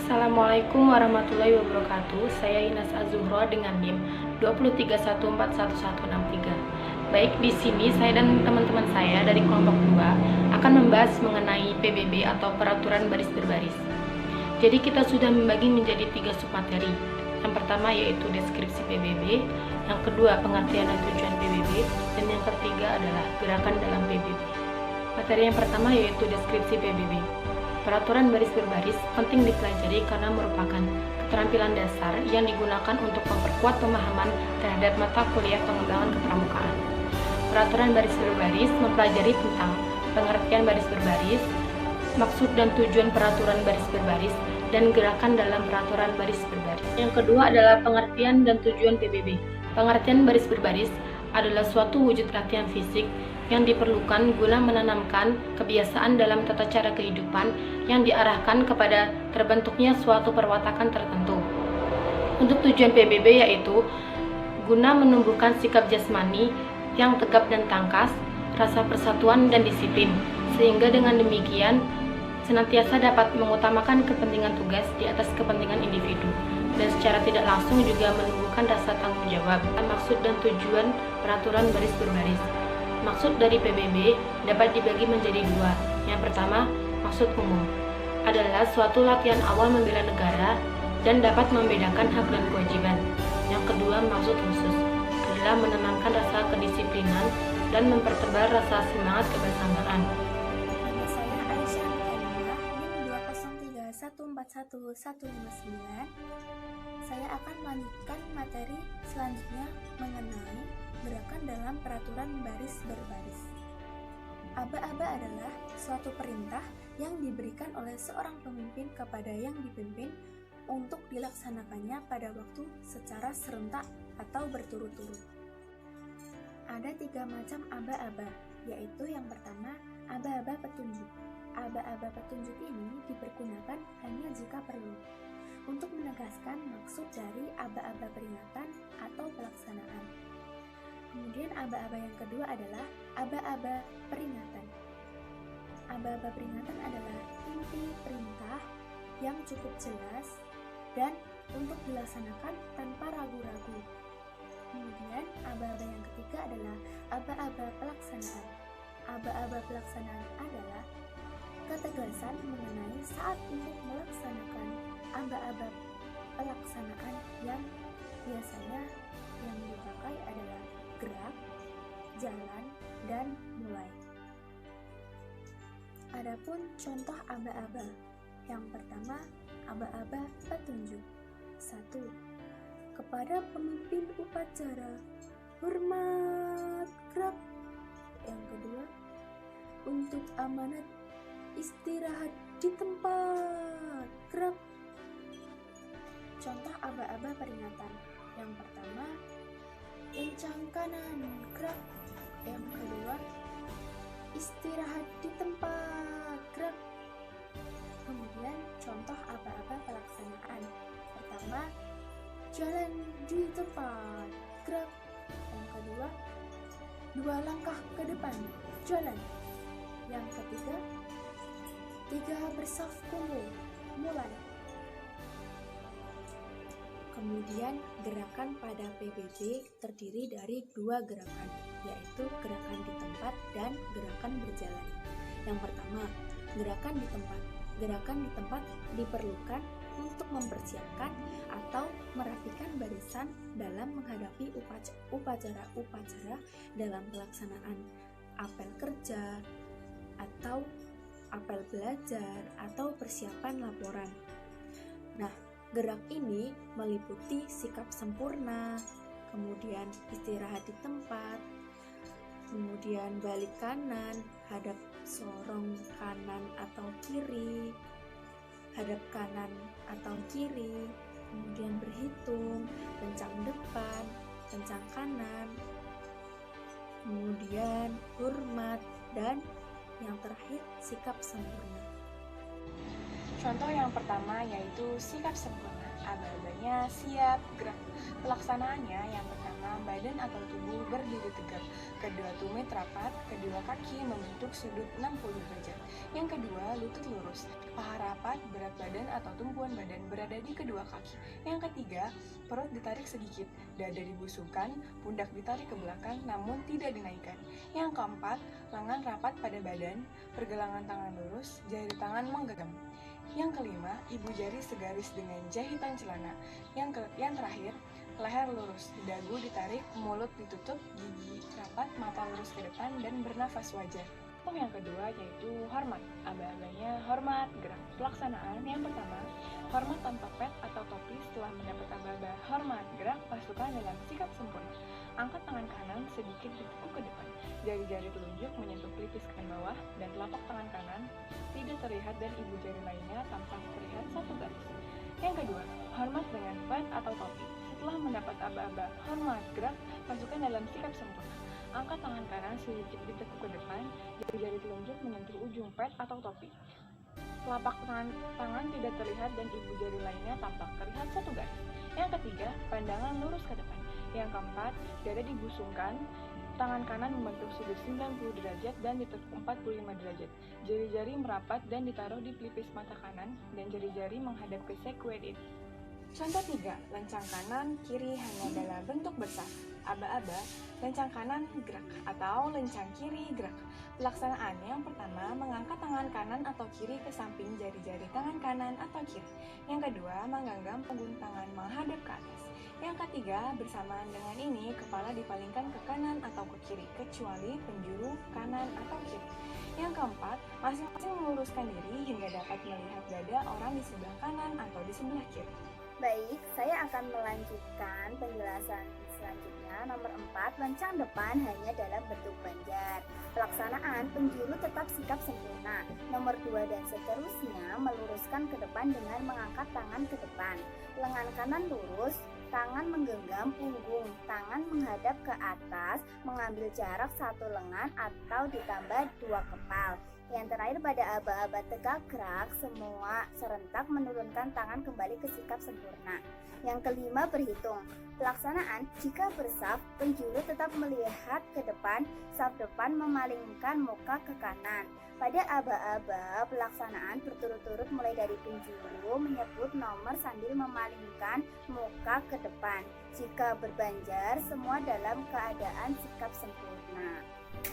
Assalamualaikum warahmatullahi wabarakatuh. Saya Inas Az-Zuhra dengan NIM 2314163. Baik, di sini saya dan teman-teman saya dari kelompok 2 akan membahas mengenai PBB atau peraturan baris berbaris. Jadi kita sudah membagi menjadi 3 submateri. Yang pertama yaitu deskripsi PBB, yang kedua pengertian dan tujuan PBB, dan yang ketiga adalah gerakan dalam PBB. Materi yang pertama yaitu deskripsi PBB. Peraturan baris berbaris penting dipelajari karena merupakan keterampilan dasar yang digunakan untuk memperkuat pemahaman terhadap mata kuliah pengembangan kepramukaan. Peraturan baris berbaris mempelajari tentang pengertian baris berbaris, maksud dan tujuan peraturan baris berbaris, dan gerakan dalam peraturan baris berbaris. Yang kedua adalah pengertian dan tujuan PBB. Pengertian baris berbaris adalah suatu wujud latihan fisik yang diperlukan guna menanamkan kebiasaan dalam tata cara kehidupan yang diarahkan kepada terbentuknya suatu perwatakan tertentu. Untuk tujuan PBB yaitu guna menumbuhkan sikap jasmani yang tegap dan tangkas, rasa persatuan dan disiplin, sehingga dengan demikian senantiasa dapat mengutamakan kepentingan tugas di atas kepentingan individu, dan secara tidak langsung juga menumbuhkan rasa tanggung jawab. Maksud dan tujuan peraturan baris berbaris. Maksud dari PBB dapat dibagi menjadi 2. Yang pertama, maksud umum adalah suatu latihan awal membela negara dan dapat membedakan hak dan kewajiban. Yang kedua, maksud khusus adalah menanamkan rasa kedisiplinan dan mempertebal rasa semangat kebersamaan. Nama saya Aisyah Nurhaniyah, NIM 203141159. Saya akan melanjutkan materi selanjutnya mengenai gerakan dalam peraturan baris berbaris. Aba-aba adalah suatu perintah yang diberikan oleh seorang pemimpin kepada yang dipimpin untuk dilaksanakannya pada waktu secara serentak atau berturut-turut. Ada 3 macam aba-aba, yaitu yang pertama, aba-aba petunjuk. Aba-aba petunjuk ini dipergunakan hanya jika perlu untuk menegaskan maksud dari aba-aba peringatan atau pelaksanaan. Kemudian aba-aba yang kedua adalah aba-aba peringatan. Aba-aba peringatan adalah inti perintah yang cukup jelas dan untuk dilaksanakan tanpa ragu-ragu. Kemudian aba-aba yang ketiga adalah aba-aba pelaksanaan. Aba-aba pelaksanaan adalah ketegasan mengenai saat untuk melaksanakan aba-aba pelaksanaan yang biasanya yang dipakai adalah gerak, jalan, dan mulai. Adapun contoh aba-aba. Yang pertama, aba-aba petunjuk. 1. Kepada pemimpin upacara, hormat, gerak. Yang kedua, untuk amanat istirahat di tempat, gerak. Contoh aba-aba peringatan. Yang pertama, kencang kanan, gerak. Yang kedua, istirahat di tempat, gerak. Kemudian contoh aba-aba pelaksanaan. Pertama, jalan di tempat, gerak. Yang kedua, 2 langkah ke depan, jalan. Yang ketiga, 3 bersaf kumpul, mulai. Kemudian gerakan pada PBB terdiri dari 2 gerakan, yaitu gerakan di tempat dan gerakan berjalan. Yang pertama, gerakan di tempat. Gerakan di tempat diperlukan untuk mempersiapkan atau merapikan barisan dalam menghadapi upacara-upacara dalam pelaksanaan apel kerja atau apel belajar atau persiapan laporan. Nah, gerak ini meliputi sikap sempurna, kemudian istirahat di tempat, kemudian balik kanan, hadap sorong kanan atau kiri, hadap kanan atau kiri, kemudian berhitung, kencang depan, kencang kanan, kemudian hormat, dan yang terakhir sikap sempurna. Contoh yang pertama yaitu sikap sempurna. aba-abanya siap gerak. Pelaksanaannya yang pertama, badan atau tubuh berdiri tegak, kedua tumit rapat, kedua kaki membentuk sudut 60 derajat. Yang kedua, lutut lurus, paha rapat, berat badan atau tumpuan badan berada di kedua kaki. Yang ketiga, perut ditarik sedikit, dada dibusungkan, pundak ditarik ke belakang namun tidak dinaikkan. Yang keempat, lengan rapat pada badan, pergelangan tangan lurus, jari tangan menggenggam. Yang kelima, ibu jari segaris dengan jahitan celana. Yang terakhir, leher lurus, dagu ditarik, mulut ditutup, gigi rapat, mata lurus ke depan, dan bernafas wajar. Yang kedua yaitu hormat. Aba-abanya hormat gerak. Pelaksanaan yang pertama, hormat tanpa pet atau topi. Setelah mendapat aba-aba hormat gerak, pasukan dalam sikap sempurna. Angkat tangan kanan sedikit ditekuk ke depan. Jari-jari telunjuk menyentuh pelipis kanan bawah dan telapak tangan kanan tidak terlihat dan ibu jari lainnya tampak terlihat satu garis. Yang kedua, hormat dengan pet atau topi. Setelah mendapat aba-aba hormat gerak, pasukan dalam sikap sempurna. Angkat tangan kanan sedikit ditekuk ke depan, jari-jari telunjuk menyentuh ujung pet atau topi. Telapak tangan tidak terlihat dan ibu jari lainnya tampak terlihat satu garis. Yang ketiga, pandangan lurus ke depan. Yang keempat, dada dibusungkan, tangan kanan membentuk sudut 90 derajat dan ditekuk 45 derajat. Jari-jari merapat dan ditaruh di pelipis mata kanan dan jari-jari menghadap ke square. Contoh 3, lencang kanan, kiri hanya dalam bentuk besar. Aba-aba, lencang kanan gerak atau lencang kiri gerak. Pelaksanaan yang pertama, mengangkat tangan kanan atau kiri ke samping jari-jari tangan kanan atau kiri. Yang kedua, menggenggam punggung tangan menghadap ke atas. Yang ketiga, bersamaan dengan ini, kepala dipalingkan ke kanan atau ke kiri, kecuali penjuru kanan atau kiri. Yang keempat, masing-masing meluruskan diri hingga dapat melihat dada orang di sebelah kanan atau di sebelah kiri. Baik, saya akan melanjutkan penjelasan selanjutnya. Nomor 4, lencang depan hanya dalam bentuk banjar. Pelaksanaan penjuru tetap sikap sempurna. Nomor 2 dan seterusnya, meluruskan ke depan dengan mengangkat tangan ke depan. Lengan kanan lurus, tangan menggenggam punggung, tangan menghadap ke atas, mengambil jarak 1 lengan atau ditambah 2 kepal. Yang terakhir pada aba-aba tegak gerak, semua serentak menurunkan tangan kembali ke sikap sempurna. Yang kelima, berhitung. Pelaksanaan jika bersaf, penjuru tetap melihat ke depan, saf depan memalingkan muka ke kanan. Pada aba-aba, pelaksanaan berturut-turut mulai dari penjuru menyebut nomor sambil memalingkan muka ke depan. Jika berbanjar, semua dalam keadaan sikap sempurna.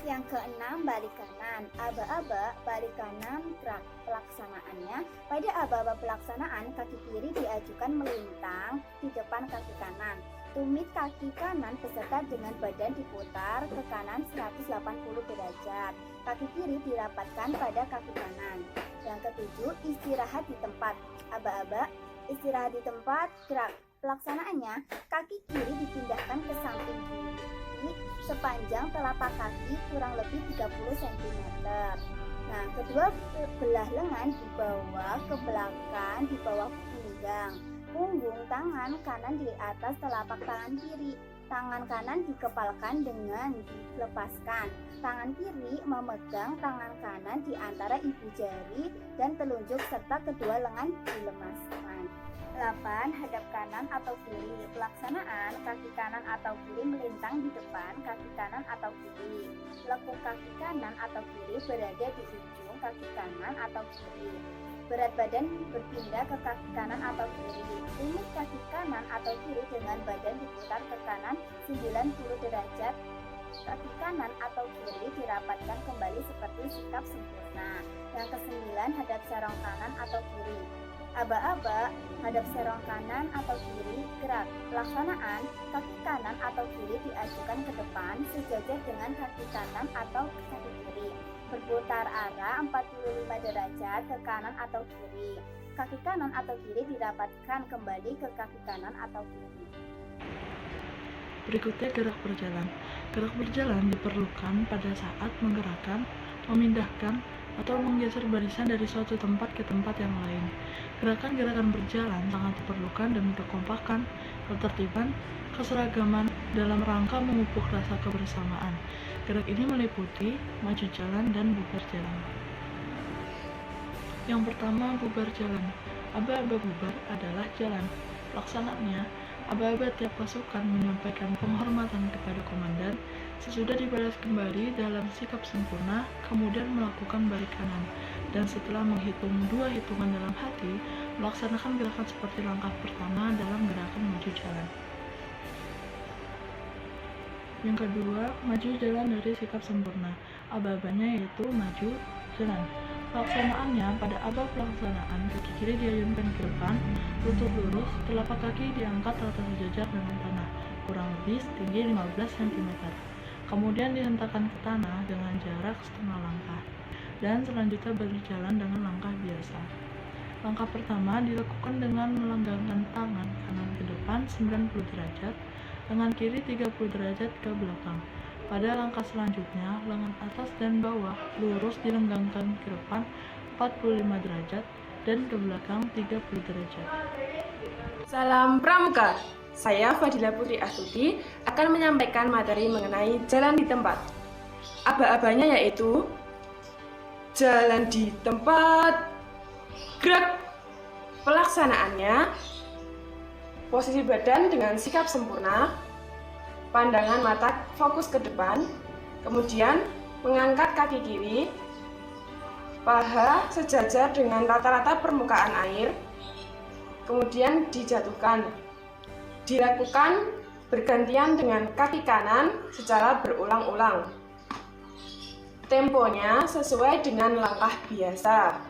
Yang keenam, balik kanan. Aba-aba, balik kanan gerak. Pelaksanaannya, pada aba-aba pelaksanaan, kaki kiri diajukan melintang di depan kaki kanan. Tumit kaki kanan beserta dengan badan diputar ke kanan 180 derajat. Kaki kiri dirapatkan pada kaki kanan. Yang ketujuh, istirahat di tempat. Aba-aba, istirahat di tempat gerak. Pelaksanaannya, kaki kiri dipindahkan ke samping kiri sepanjang telapak kaki kurang lebih 30 cm. Nah, kedua belah lengan dibawa ke belakang di bawah pinggang. Punggung tangan kanan di atas telapak tangan kiri. Tangan kanan dikepalkan dengan dilepaskan. Tangan kiri memegang tangan kanan di antara ibu jari dan telunjuk serta kedua lengan dilemaskan. 8. Hadap kanan atau kiri. Pelaksanaan kaki kanan atau kiri melintang di depan kaki kanan atau kiri. Lekuk kaki kanan atau kiri berada di ujung kaki kanan atau kiri. Berat badan berpindah ke kaki kanan atau kiri. Tumit kaki kanan atau kiri dengan badan diputar ke kanan 90 derajat. Kaki kanan atau kiri dirapatkan kembali seperti sikap sempurna. Yang kesembilan, hadap serong kanan atau kiri. Aba-aba, hadap serong kanan atau kiri, gerak. Pelaksanaan, kaki kanan atau kiri diajukan ke depan sejajar dengan kaki kanan atau kaki kiri. Berputar arah 45 derajat ke kanan atau kiri. Kaki kanan atau kiri dirapatkan kembali ke kaki kanan atau kiri. Berikutnya gerak berjalan. Gerak berjalan diperlukan pada saat menggerakkan, memindahkan, atau menggeser barisan dari suatu tempat ke tempat yang lain. Gerakan-gerakan berjalan sangat diperlukan demi kekompakan, ketertiban, keseragaman dalam rangka memupuk rasa kebersamaan. Gerak ini meliputi maju jalan dan bubar jalan. Yang pertama, bubar jalan. Aba-aba bubar adalah jalan. Pelaksananya, aba-aba tiap pasukan menyampaikan penghormatan kepada komandan, sesudah dibalas kembali dalam sikap sempurna, kemudian melakukan balik kanan, dan setelah menghitung 2 hitungan dalam hati, melaksanakan gerakan seperti langkah pertama dalam gerakan maju jalan. Yang kedua, maju jalan dari sikap sempurna. Aba-abanya yaitu maju jalan. Pelaksanaannya, pada aba pelaksanaan, kaki kiri diayunkan ke depan, lutut lurus, telapak kaki diangkat rata sejajar dengan tanah, kurang lebih setinggi 15 cm. Kemudian dihentakkan ke tanah dengan jarak setengah langkah, dan selanjutnya berjalan dengan langkah biasa. Langkah pertama dilakukan dengan melenggangkan tangan kanan ke depan 90 derajat, lengan kiri 30 derajat ke belakang. Pada langkah selanjutnya, lengan atas dan bawah lurus dilenggangkan ke depan 45 derajat dan ke belakang 30 derajat. Salam Pramuka, saya Fadila Putri Astuti akan menyampaikan materi mengenai jalan di tempat. Aba-abanya yaitu jalan di tempat, gerak. Pelaksanaannya, posisi badan dengan sikap sempurna, pandangan mata fokus ke depan, kemudian mengangkat kaki kiri, paha sejajar dengan rata-rata permukaan air, kemudian dijatuhkan. Dilakukan bergantian dengan kaki kanan secara berulang-ulang. Temponya sesuai dengan langkah biasa.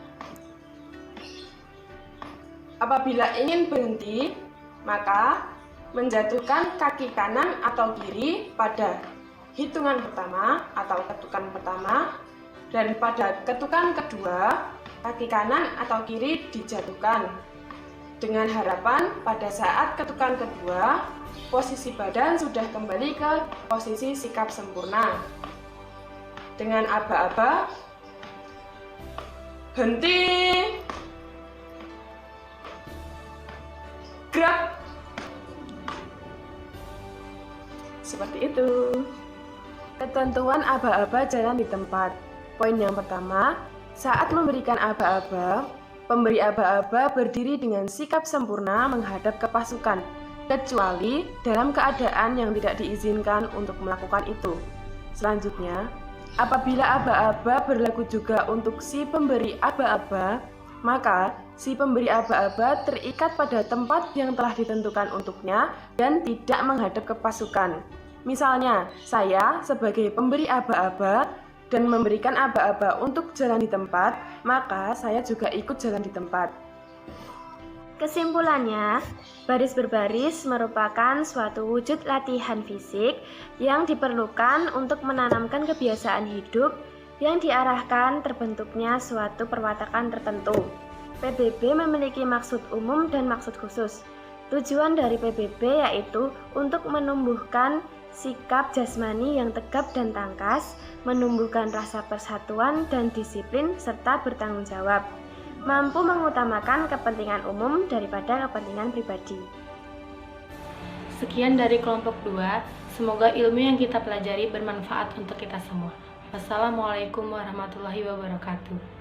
Apabila ingin berhenti, maka menjatuhkan kaki kanan atau kiri pada hitungan pertama atau ketukan pertama, dan pada ketukan kedua, kaki kanan atau kiri dijatuhkan. Dengan harapan pada saat ketukan kedua, posisi badan sudah kembali ke posisi sikap sempurna. Dengan aba-aba, henti, gerak. Seperti itu. Ketentuan aba-aba jalan di tempat. Poin yang pertama, saat memberikan aba-aba, pemberi aba-aba berdiri dengan sikap sempurna menghadap ke pasukan, kecuali dalam keadaan yang tidak diizinkan untuk melakukan itu. Selanjutnya, apabila aba-aba berlaku juga untuk si pemberi aba-aba, maka si pemberi aba-aba terikat pada tempat yang telah ditentukan untuknya dan tidak menghadap ke pasukan. Misalnya, saya sebagai pemberi aba-aba dan memberikan aba-aba untuk jalan di tempat, maka saya juga ikut jalan di tempat. Kesimpulannya, baris berbaris merupakan suatu wujud latihan fisik yang diperlukan untuk menanamkan kebiasaan hidup yang diarahkan terbentuknya suatu perwatakan tertentu. PBB memiliki maksud umum dan maksud khusus. Tujuan dari PBB yaitu untuk menumbuhkan sikap jasmani yang tegap dan tangkas, menumbuhkan rasa persatuan dan disiplin serta bertanggung jawab, mampu mengutamakan kepentingan umum daripada kepentingan pribadi. Sekian dari kelompok 2, semoga ilmu yang kita pelajari bermanfaat untuk kita semua. Wassalamualaikum warahmatullahi wabarakatuh.